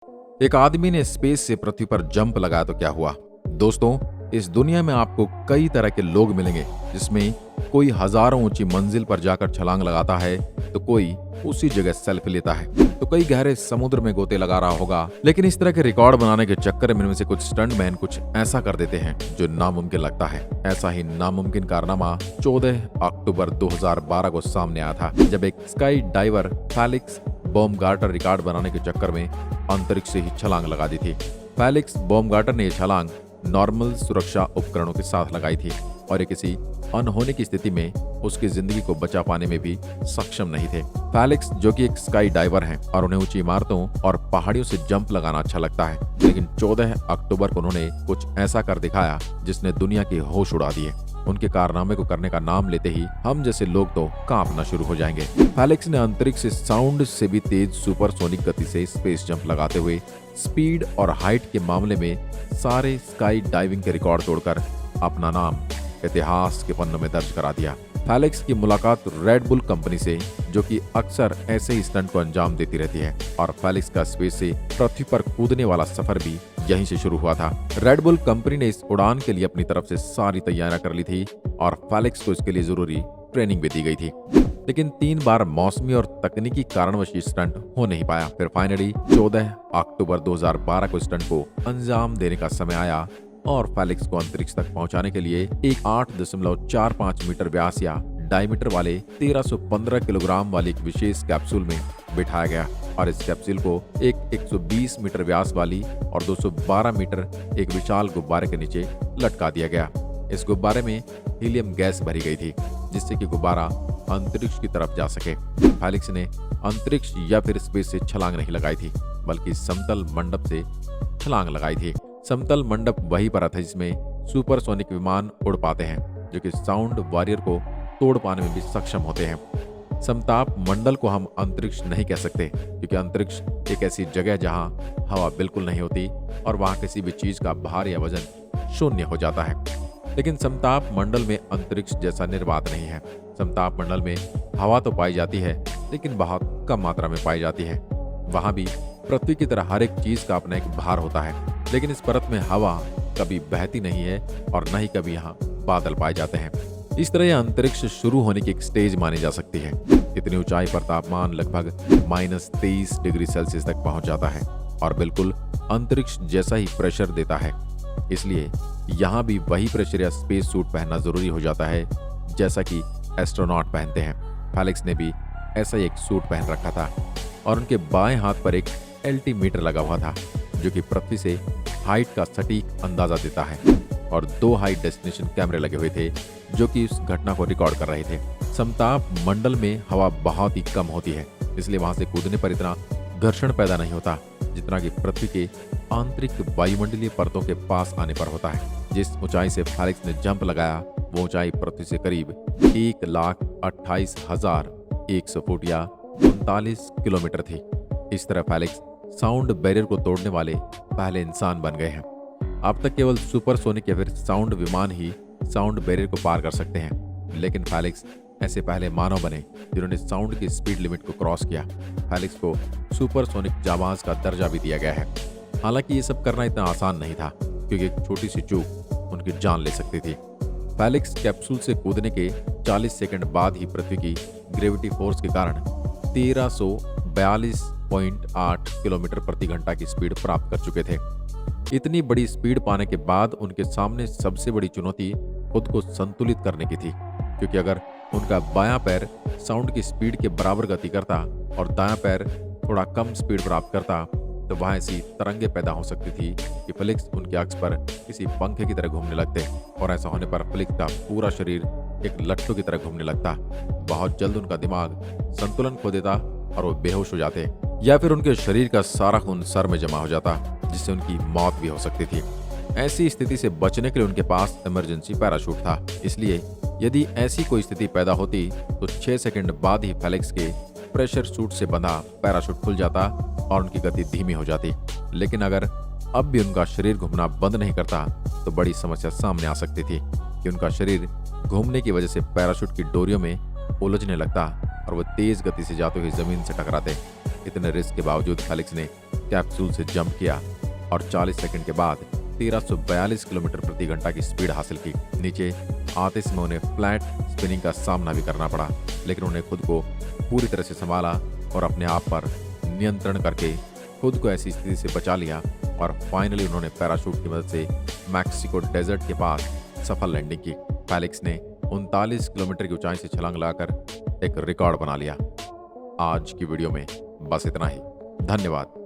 एक आदमी ने स्पेस से पृथ्वी पर जंप लगाया तो क्या हुआ। दोस्तों, इस दुनिया में आपको कई तरह के लोग मिलेंगे, जिसमें कोई हजारों ऊंची मंजिल पर जाकर छलांग लगाता है तो कोई उसी जगह सेल्फी लेता है, तो कई गहरे समुद्र में गोते लगा रहा होगा। लेकिन इस तरह के रिकॉर्ड बनाने के चक्कर में इनमें से कुछ स्टंटमैन कुछ ऐसा कर देते हैं जो नामुमकिन लगता है। ऐसा ही नामुमकिन कारनामा 14 अक्टूबर 2012 को सामने आया था, जब एक स्काई डाइवर फेलिक्स बाउमगार्टनर रिकॉर्ड बनाने के चक्कर में अंतरिक्ष से ही छलांग लगा दी थी। फेलिक्स बाउमगार्टनर ने यह छलांग नॉर्मल सुरक्षा उपकरणों के साथ लगाई थी और ये किसी अनहोनी की स्थिति में उसकी जिंदगी को बचा पाने में भी सक्षम नहीं थे। फेलिक्स, जो कि एक स्काई डाइवर हैं और उन्हें ऊंची इमारतों और पहाड़ियों से जंप लगाना अच्छा लगता है, लेकिन 14 अक्टूबर को उन्होंने कुछ ऐसा कर दिखाया जिसने दुनिया के होश उड़ा दिए। उनके कारनामे को करने का नाम लेते ही हम जैसे लोग तो कांपना शुरू हो जाएंगे। फेलिक्स ने अंतरिक्ष से साउंड से भी तेज सुपरसोनिक गति से स्पेस जंप लगाते हुए स्पीड और हाइट के मामले में सारे स्काई डाइविंग के रिकॉर्ड तोड़कर अपना नाम इतिहास के पन्नों में दर्ज करा दिया। फेलिक्स की मुलाकात रेड बुल कंपनी से, जो कि अक्सर ऐसे ही स्टंट को अंजाम देती रहती है, और फेलिक्स का स्पेस से पृथ्वी पर कूदने वाला सफर भी यहीं से शुरू हुआ था। रेड बुल कंपनी ने इस उड़ान के लिए अपनी तरफ से सारी तैयारियां कर ली थी और फेलिक्स को इसके लिए जरूरी ट्रेनिंग भी दी गई थी, लेकिन 3 बार मौसमी और तकनीकी कारणवश स्टंट हो नहीं पाया। फिर फाइनली 14 अक्टूबर 2012 को स्टंट को अंजाम देने का समय आया और फेलिक्स को अंतरिक्ष तक पहुंचाने के लिए एक 8.45 मीटर व्यास या डायमीटर वाले 1315 किलोग्राम वाली एक विशेष कैप्सूल में बिठाया गया और इस कैप्सूल को एक 120 मीटर व्यास वाली और 212 मीटर एक विशाल गुब्बारे के नीचे लटका दिया गया। इस गुब्बारे में हीलियम गैस भरी गई थी, जिससे कि गुब्बारा अंतरिक्ष की तरफ जा सके। फेलिक्स ने अंतरिक्ष या फिर स्पेस से छलांग नहीं लगाई थी, बल्कि समतल मंडप से छलांग लगाई थी। समतल मंडप वही परत है जिसमें सुपरसोनिक विमान उड़ पाते हैं, जो कि साउंड वॉरियर को तोड़ पाने में भी सक्षम होते हैं। समताप मंडल को हम अंतरिक्ष नहीं कह सकते, क्योंकि अंतरिक्ष एक ऐसी जगह जहां हवा बिल्कुल नहीं होती और वहां किसी भी चीज का भार या वजन शून्य हो जाता है। लेकिन समताप मंडल में अंतरिक्ष जैसा निर्वात नहीं है। समताप मंडल में हवा तो पाई जाती है, लेकिन बहुत कम मात्रा में पाई जाती है। वहां भी पृथ्वी की तरह हर एक चीज का अपना एक भार होता है, लेकिन इस परत में हवा कभी बहती नहीं है और न ही कभी यहाँ बादल पाए जाते हैं। इस तरह यह अंतरिक्ष शुरू होने की एक स्टेज मानी जा सकती है। इतनी ऊंचाई पर तापमान लगभग -23 डिग्री सेल्सियस तक पहुंच जाता है और बिल्कुल अंतरिक्ष जैसा ही प्रेशर देता है। इसलिए यहाँ भी वही प्रेशर या स्पेस सूट पहनना जरूरी हो जाता है जैसा कि एस्ट्रोनॉट पहनते हैं। फेलिक्स ने भी ऐसा ही एक सूट पहन रखा था और उनके बाएं हाथ पर एक एल्टीमीटर लगा हुआ था, जो कि पृथ्वी से हाइट का सटीक अंदाजा देता है, और 2 हाइट डेस्टिनेशन कैमरे लगे हुए थे जो कि उस घटना को रिकॉर्ड कर रहे थे। समताप मंडल में हवा बहुत ही कम होती है, इसलिए वहां से कूदने पर इतना घर्षण पैदा नहीं होता जितना कि पृथ्वी के आंतरिक वायुमंडलीय परतों के पास आने पर होता है। जिस ऊंचाई से फेलिक्स ने जंप लगाया वो ऊंचाई पृथ्वी से करीब 1,28,100 फुट या 39 किलोमीटर थी। इस तरह फेलिक्स साउंड बैरियर को तोड़ने वाले पहले इंसान बन गए हैं। अब तक केवल सुपरसोनिक या फिर साउंड विमान ही साउंड बैरियर को पार कर सकते हैं, लेकिन फेलिक्स ऐसे पहले मानव बने जिन्होंने साउंड की स्पीड लिमिट को क्रॉस किया। फेलिक्स को सुपरसोनिक जाबाज का दर्जा भी दिया गया है। हालांकि ये सब करना इतना आसान नहीं था, क्योंकि एक छोटी सी चूक उनकी जान ले सकती थी। फेलिक्स कैप्सूल से कूदने के 40 सेकंड बाद ही पृथ्वी की ग्रेविटी फोर्स के कारण 1342.8 किलोमीटर प्रति घंटा की स्पीड प्राप्त कर चुके थे। इतनी बड़ी स्पीड पाने के बाद उनके सामने सबसे बड़ी चुनौती खुद को संतुलित करने की थी, क्योंकि अगर उनका बायां पैर साउंड की स्पीड के बराबर गति करता और दायां पैर थोड़ा कम स्पीड प्राप्त करता, तो वहां ऐसी तरंगे पैदा हो सकती थी कि फेलिक्स उनके अक्ष पर किसी पंखे की तरह घूमने लगते, और ऐसा होने पर फेलिक्स का पूरा शरीर एक लट्टू की तरह घूमने लगता। बहुत जल्द उनका दिमाग संतुलन खो देता और वो बेहोश हो जाते, या फिर उनके शरीर का सारा खून सर में जमा हो जाता, जिससे उनकी मौत भी हो सकती थी। ऐसी स्थिति से बचने के लिए उनके पास इमरजेंसी पैराशूट था। इसलिए यदि ऐसी कोई स्थिति पैदा होती तो 6 सेकंड बाद ही फेलिक्स के प्रेशर सूट से बंधा पैराशूट खुल जाता और उनकी गति धीमी हो जाती। लेकिन अगर अब भी उनका शरीर घूमना बंद नहीं करता तो बड़ी समस्या सामने आ सकती थी कि उनका शरीर घूमने की वजह से पैराशूट की डोरियों में उलझने लगता और वो तेज गति से जाते हुए जमीन से टकराते। इतने रिस्क के बावजूद फेलिक्स ने कैप्सूल से जंप किया और 40 सेकंड के बाद 1342 किलोमीटर प्रति घंटा की स्पीड हासिल की। नीचे आते समय उन्हें फ्लैट स्पिनिंग का सामना भी करना पड़ा, लेकिन उन्हें खुद को पूरी तरह से संभाला और अपने आप पर नियंत्रण करके खुद को ऐसी स्थिति से बचा लिया और फाइनली उन्होंने पैराशूट की मदद से मैक्सिको डेजर्ट के पास सफल लैंडिंग की। फेलिक्स ने 39 किलोमीटर की ऊंचाई से छलांग लगाकर एक रिकॉर्ड बना लिया। आज की वीडियो में बस इतना ही। धन्यवाद।